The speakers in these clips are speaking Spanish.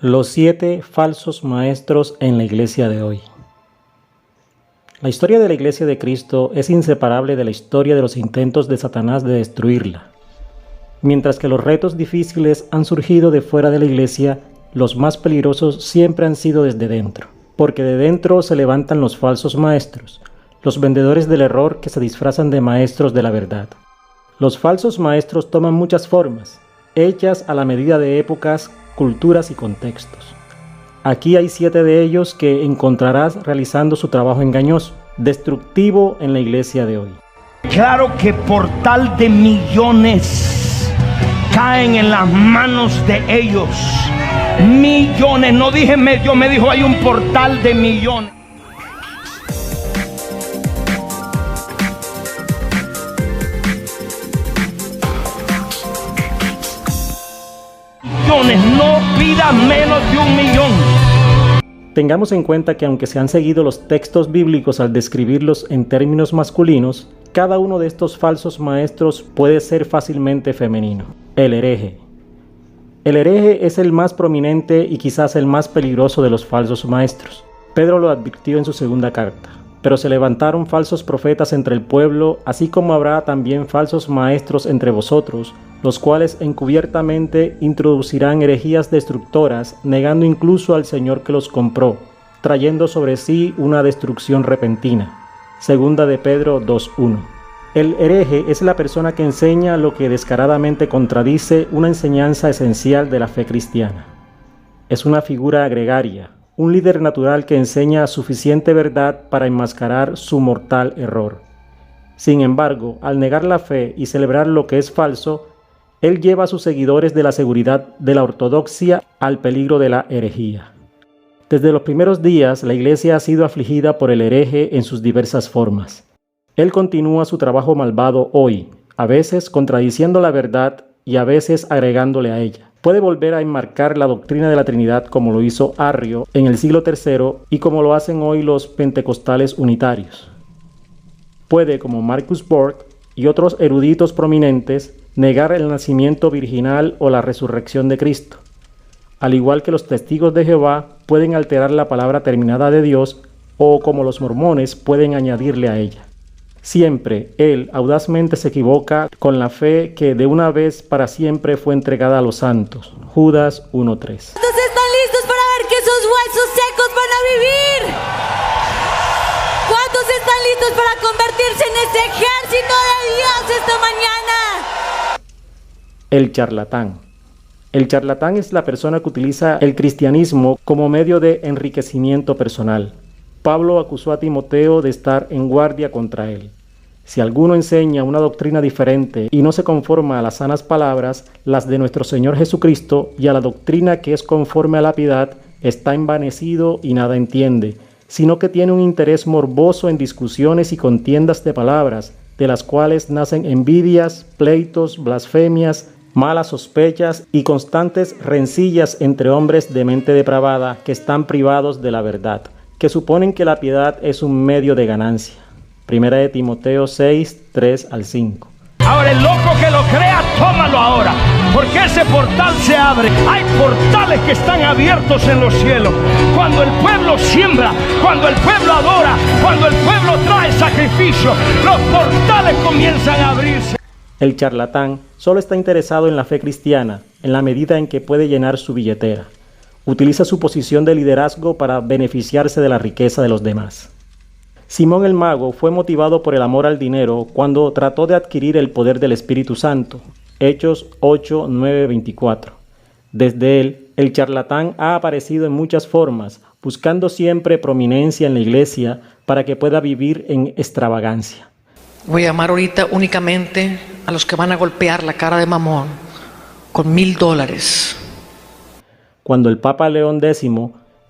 Los 7 falsos maestros en la iglesia de hoy. La historia de la iglesia de Cristo es inseparable de la historia de los intentos de Satanás de destruirla. Mientras que los retos difíciles han surgido de fuera de la iglesia, los más peligrosos siempre han sido desde dentro, porque de dentro se levantan los falsos maestros, los vendedores del error que se disfrazan de maestros de la verdad. Los falsos maestros toman muchas formas, hechas a la medida de épocas, culturas y contextos. Aquí hay 7 de ellos que encontrarás realizando su trabajo engañoso, destructivo en la iglesia de hoy. Claro que por tal de millones caen en las manos de ellos. Millones, no dije medio, me dijo hay un portal de millones. No pida menos de 1 millón. Tengamos en cuenta que aunque se han seguido los textos bíblicos al describirlos en términos masculinos, cada uno de estos falsos maestros puede ser fácilmente femenino. El hereje. El hereje es el más prominente y quizás el más peligroso de los falsos maestros. Pedro lo advirtió en su segunda carta. Pero se levantaron falsos profetas entre el pueblo, así como habrá también falsos maestros entre vosotros, los cuales encubiertamente introducirán herejías destructoras, negando incluso al Señor que los compró, trayendo sobre sí una destrucción repentina. Segunda de Pedro 2:1. El hereje es la persona que enseña lo que descaradamente contradice una enseñanza esencial de la fe cristiana. Es una figura gregaria, un líder natural que enseña suficiente verdad para enmascarar su mortal error. Sin embargo, al negar la fe y celebrar lo que es falso, él lleva a sus seguidores de la seguridad de la ortodoxia al peligro de la herejía. Desde los primeros días, la iglesia ha sido afligida por el hereje en sus diversas formas. Él continúa su trabajo malvado hoy, a veces contradiciendo la verdad y a veces agregándole a ella. Puede volver a enmarcar la doctrina de la Trinidad como lo hizo Arrio en el siglo III y como lo hacen hoy los pentecostales unitarios. Puede, como Marcus Borg y otros eruditos prominentes, negar el nacimiento virginal o la resurrección de Cristo. Al igual que los testigos de Jehová, pueden alterar la palabra terminada de Dios o, como los mormones, pueden añadirle a ella. Siempre él audazmente se equivoca con la fe que de una vez para siempre fue entregada a los santos. Judas 1:3. ¿Cuántos están listos para ver que esos huesos secos van a vivir? ¿Cuántos están listos para convertirse en ese ejército de Dios esta mañana? El charlatán. El charlatán es la persona que utiliza el cristianismo como medio de enriquecimiento personal. Pablo acusó a Timoteo de estar en guardia contra él. Si alguno enseña una doctrina diferente y no se conforma a las sanas palabras, las de nuestro Señor Jesucristo, y a la doctrina que es conforme a la piedad, está envanecido y nada entiende, sino que tiene un interés morboso en discusiones y contiendas de palabras, de las cuales nacen envidias, pleitos, blasfemias, malas sospechas y constantes rencillas entre hombres de mente depravada que están privados de la verdad, que suponen que la piedad es un medio de ganancia. Primera de Timoteo 6, 3-5. Ahora el loco que lo crea, tómalo ahora, porque ese portal se abre. Hay portales que están abiertos en los cielos. Cuando el pueblo siembra, cuando el pueblo adora, cuando el pueblo trae sacrificio, los portales comienzan a abrirse. El charlatán solo está interesado en la fe cristiana, en la medida en que puede llenar su billetera. Utiliza su posición de liderazgo para beneficiarse de la riqueza de los demás. Simón el Mago fue motivado por el amor al dinero cuando trató de adquirir el poder del Espíritu Santo. Hechos 8, 9, 24. Desde él, el charlatán ha aparecido en muchas formas, buscando siempre prominencia en la iglesia para que pueda vivir en extravagancia. Voy a llamar ahorita únicamente a los que van a golpear la cara de Mamón con $1,000. Cuando el Papa León X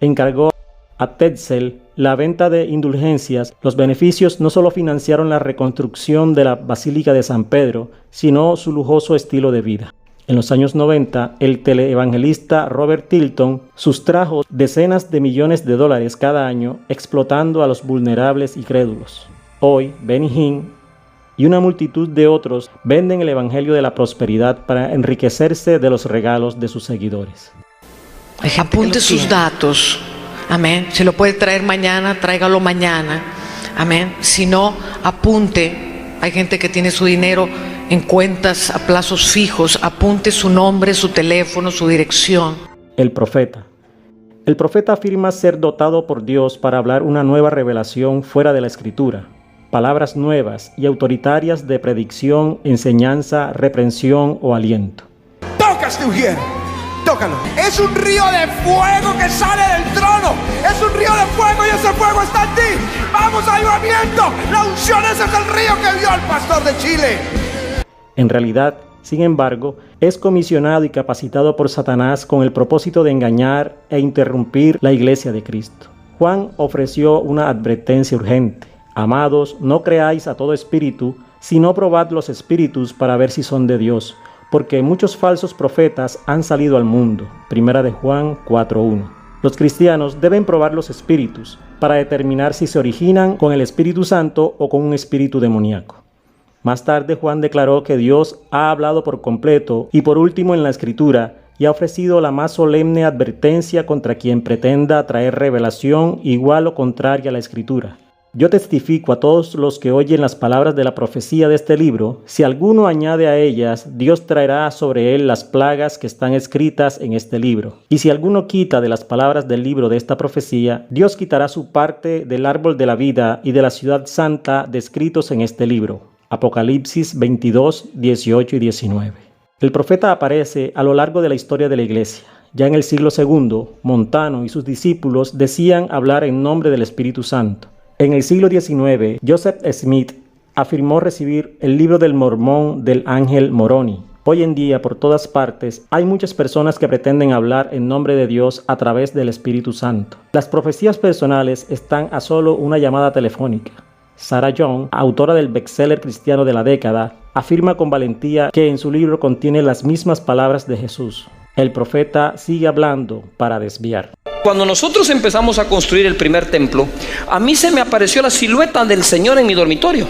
encargó a Tetzel la venta de indulgencias, los beneficios no solo financiaron la reconstrucción de la Basílica de San Pedro, sino su lujoso estilo de vida. En los años 90, el teleevangelista Robert Tilton sustrajo decenas de millones de dólares cada año explotando a los vulnerables y crédulos. Hoy, Benny Hinn y una multitud de otros venden el evangelio de la prosperidad para enriquecerse de los regalos de sus seguidores. Hay gente apunte sus datos. Amén. Si lo puede traer mañana, tráigalo mañana. Amén. Si no, apunte. Hay gente que tiene su dinero en cuentas a plazos fijos. Apunte su nombre, su teléfono, su dirección. El profeta. El profeta afirma ser dotado por Dios para hablar una nueva revelación fuera de la Escritura. Palabras nuevas y autoritarias de predicción, enseñanza, reprensión o aliento. Tócate, Ujier. Tócalo. Es un río de fuego que sale del trono. Es un río de fuego y ese fuego está en ti. Vamos, avivamiento. La unción, ese es el río que vio al pastor de Chile. En realidad, sin embargo, es comisionado y capacitado por Satanás con el propósito de engañar e interrumpir la iglesia de Cristo. Juan ofreció una advertencia urgente. Amados, no creáis a todo espíritu, sino probad los espíritus para ver si son de Dios, porque muchos falsos profetas han salido al mundo. Primera de Juan 4:1. Los cristianos deben probar los espíritus para determinar si se originan con el Espíritu Santo o con un espíritu demoníaco. Más tarde Juan declaró que Dios ha hablado por completo y por último en la Escritura y ha ofrecido la más solemne advertencia contra quien pretenda traer revelación igual o contraria a la Escritura. Yo testifico a todos los que oyen las palabras de la profecía de este libro, si alguno añade a ellas, Dios traerá sobre él las plagas que están escritas en este libro. Y si alguno quita de las palabras del libro de esta profecía, Dios quitará su parte del árbol de la vida y de la ciudad santa descritos en este libro. Apocalipsis 22, 18 y 19. El profeta aparece a lo largo de la historia de la iglesia. Ya en el siglo II, Montano y sus discípulos decían hablar en nombre del Espíritu Santo. En el siglo XIX, Joseph Smith afirmó recibir el libro del Mormón del ángel Moroni. Hoy en día, por todas partes, hay muchas personas que pretenden hablar en nombre de Dios a través del Espíritu Santo. Las profecías personales están a solo una llamada telefónica. Sarah Young, autora del bestseller cristiano de la década, afirma con valentía que en su libro contiene las mismas palabras de Jesús. El profeta sigue hablando para desviar. Cuando nosotros empezamos a construir el primer templo, a mí se me apareció la silueta del Señor en mi dormitorio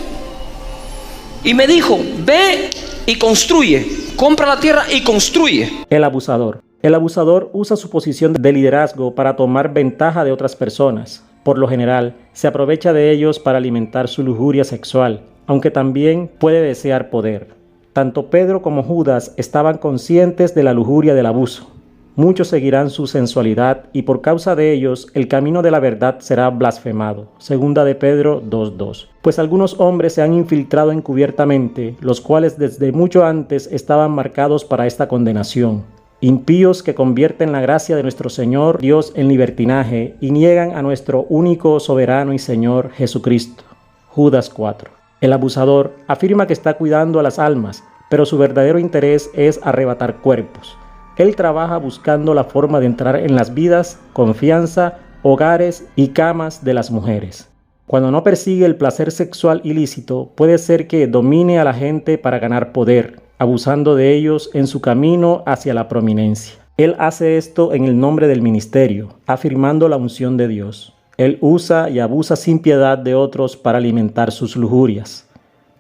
y me dijo: ve y construye, compra la tierra y construye. El abusador. El abusador usa su posición de liderazgo para tomar ventaja de otras personas. Por lo general, se aprovecha de ellos para alimentar su lujuria sexual, aunque también puede desear poder. Tanto Pedro como Judas estaban conscientes de la lujuria del abuso. Muchos seguirán su sensualidad y por causa de ellos el camino de la verdad será blasfemado. Segunda de Pedro 2:2. Pues algunos hombres se han infiltrado encubiertamente, los cuales desde mucho antes estaban marcados para esta condenación. Impíos que convierten la gracia de nuestro Señor Dios en libertinaje y niegan a nuestro único soberano y Señor Jesucristo. Judas 4. El abusador afirma que está cuidando a las almas, pero su verdadero interés es arrebatar cuerpos. Él trabaja buscando la forma de entrar en las vidas, confianza, hogares y camas de las mujeres. Cuando no persigue el placer sexual ilícito, puede ser que domine a la gente para ganar poder, abusando de ellos en su camino hacia la prominencia. Él hace esto en el nombre del ministerio, afirmando la unción de Dios. Él usa y abusa sin piedad de otros para alimentar sus lujurias.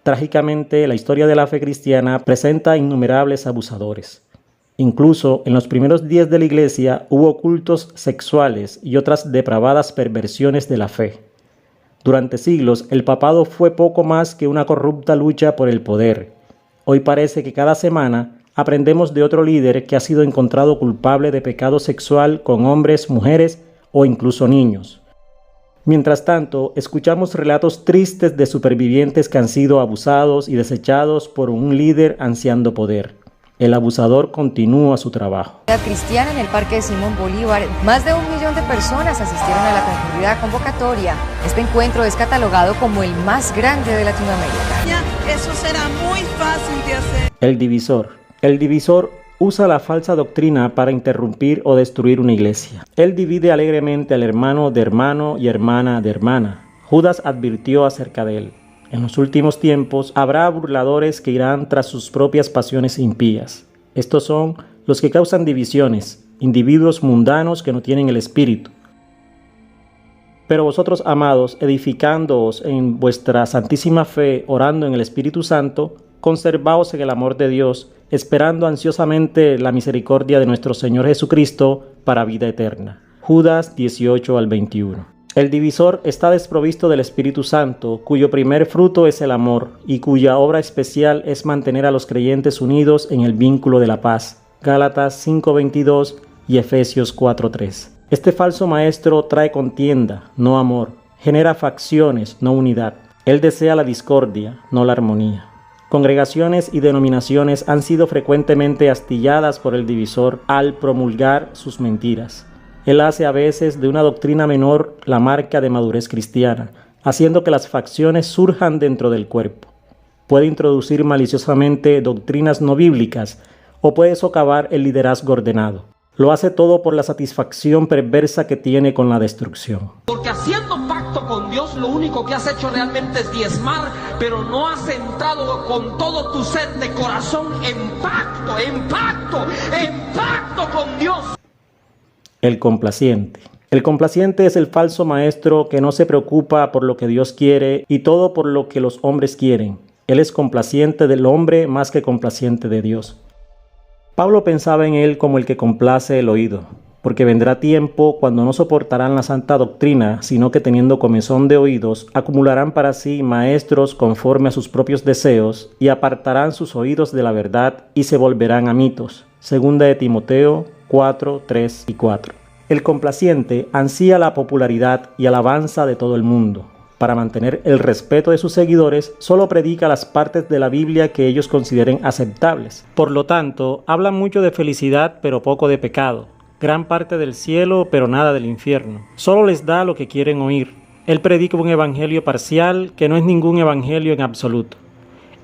Trágicamente, la historia de la fe cristiana presenta innumerables abusadores. Incluso en los primeros días de la iglesia hubo cultos sexuales y otras depravadas perversiones de la fe. Durante siglos, el papado fue poco más que una corrupta lucha por el poder. Hoy parece que cada semana aprendemos de otro líder que ha sido encontrado culpable de pecado sexual con hombres, mujeres o incluso niños. Mientras tanto, escuchamos relatos tristes de supervivientes que han sido abusados y desechados por un líder ansiando poder. El abusador continúa su trabajo. Cristiana en el Parque de Simón Bolívar, más de 1 millón de personas asistieron a la concurrida convocatoria. Este encuentro es catalogado como el más grande de Latinoamérica. Eso será muy fácil de hacer. El divisor. El divisor usa la falsa doctrina para interrumpir o destruir una iglesia. Él divide alegremente al hermano de hermano y hermana de hermana. Judas advirtió acerca de él. En los últimos tiempos habrá burladores que irán tras sus propias pasiones impías. Estos son los que causan divisiones, individuos mundanos que no tienen el Espíritu. Pero vosotros, amados, edificándoos en vuestra santísima fe, orando en el Espíritu Santo, conservaos en el amor de Dios, esperando ansiosamente la misericordia de nuestro Señor Jesucristo para vida eterna. Judas 18 al 21. El divisor está desprovisto del Espíritu Santo, cuyo primer fruto es el amor, y cuya obra especial es mantener a los creyentes unidos en el vínculo de la paz. Gálatas 5:22 y Efesios 4:3. Este falso maestro trae contienda, no amor. Genera facciones, no unidad. Él desea la discordia, no la armonía. Congregaciones y denominaciones han sido frecuentemente astilladas por el divisor al promulgar sus mentiras. Él hace a veces de una doctrina menor la marca de madurez cristiana, haciendo que las facciones surjan dentro del cuerpo. Puede introducir maliciosamente doctrinas no bíblicas o puede socavar el liderazgo ordenado. Lo hace todo por la satisfacción perversa que tiene con la destrucción. Porque haciendo pacto con Dios, lo único que has hecho realmente es diezmar, pero no has entrado con todo tu ser de corazón en pacto con Dios. El complaciente. El complaciente es el falso maestro que no se preocupa por lo que Dios quiere y todo por lo que los hombres quieren. Él es complaciente del hombre más que complaciente de Dios. Pablo pensaba en él como el que complace el oído, porque vendrá tiempo cuando no soportarán la santa doctrina, sino que teniendo comezón de oídos, acumularán para sí maestros conforme a sus propios deseos, y apartarán sus oídos de la verdad, y se volverán a mitos. Segunda de Timoteo 4, 3 y 4. El complaciente ansía la popularidad y alabanza de todo el mundo. Para mantener el respeto de sus seguidores, solo predica las partes de la Biblia que ellos consideren aceptables. Por lo tanto, habla mucho de felicidad pero poco de pecado, gran parte del cielo pero nada del infierno. Solo les da lo que quieren oír. Él predica un evangelio parcial que no es ningún evangelio en absoluto.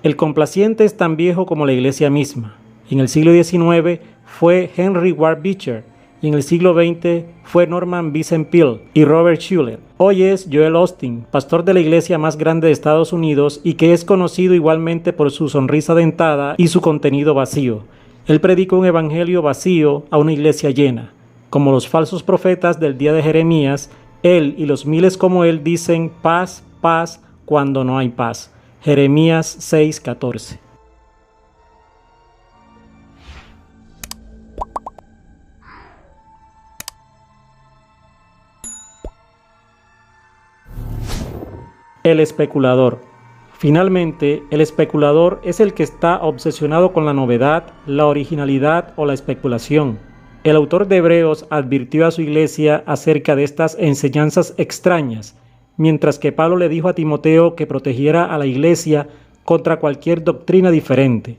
El complaciente es tan viejo como la iglesia misma. En el siglo XIX fue Henry Ward Beecher, y en el siglo XX fue Norman Vincent Peale y Robert Schuller. Hoy es Joel Osteen, pastor de la iglesia más grande de Estados Unidos y que es conocido igualmente por su sonrisa dentada y su contenido vacío. Él predica un evangelio vacío a una iglesia llena. Como los falsos profetas del día de Jeremías, él y los miles como él dicen paz, paz, cuando no hay paz. Jeremías 6:14. El especulador. Finalmente, el especulador es el que está obsesionado con la novedad, la originalidad o la especulación. El autor de Hebreos advirtió a su iglesia acerca de estas enseñanzas extrañas, mientras que Pablo le dijo a Timoteo que protegiera a la iglesia contra cualquier doctrina diferente.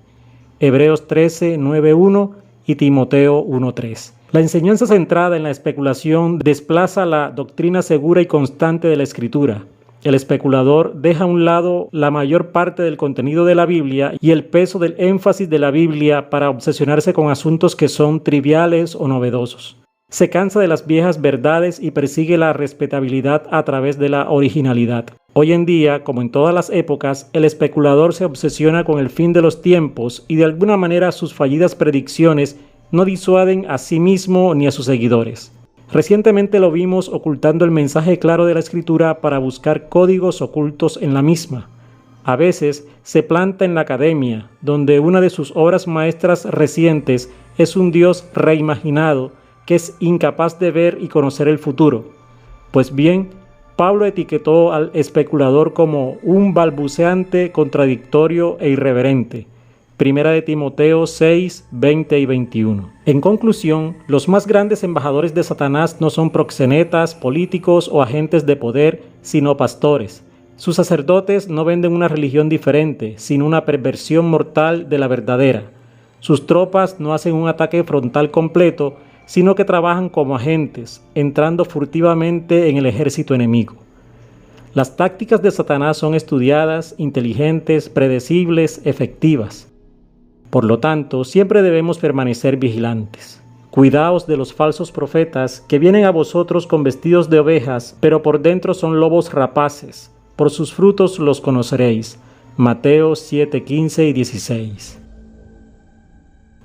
Hebreos 13, 9:1 y Timoteo 1:3. La enseñanza centrada en la especulación desplaza la doctrina segura y constante de la Escritura. El especulador deja a un lado la mayor parte del contenido de la Biblia y el peso del énfasis de la Biblia para obsesionarse con asuntos que son triviales o novedosos. Se cansa de las viejas verdades y persigue la respetabilidad a través de la originalidad. Hoy en día, como en todas las épocas, el especulador se obsesiona con el fin de los tiempos y de alguna manera sus fallidas predicciones no disuaden a sí mismo ni a sus seguidores. Recientemente lo vimos ocultando el mensaje claro de la Escritura para buscar códigos ocultos en la misma. A veces se planta en la academia, donde una de sus obras maestras recientes es un Dios reimaginado que es incapaz de ver y conocer el futuro. Pues bien, Pablo etiquetó al especulador como un balbuceante, contradictorio e irreverente. Primera de Timoteo 6, 20 y 21. En conclusión, los más grandes embajadores de Satanás no son proxenetas, políticos o agentes de poder, sino pastores. Sus sacerdotes no venden una religión diferente, sino una perversión mortal de la verdadera. Sus tropas no hacen un ataque frontal completo, sino que trabajan como agentes, entrando furtivamente en el ejército enemigo. Las tácticas de Satanás son estudiadas, inteligentes, predecibles, efectivas. Por lo tanto, siempre debemos permanecer vigilantes. Cuidaos de los falsos profetas que vienen a vosotros con vestidos de ovejas, pero por dentro son lobos rapaces. Por sus frutos los conoceréis. Mateo 7, 15 y 16.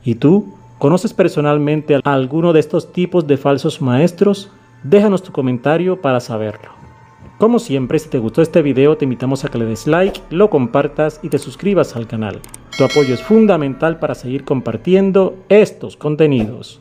¿Y tú? ¿Conoces personalmente a alguno de estos tipos de falsos maestros? Déjanos tu comentario para saberlo. Como siempre, si te gustó este video, te invitamos a que le des like, lo compartas y te suscribas al canal. Tu apoyo es fundamental para seguir compartiendo estos contenidos.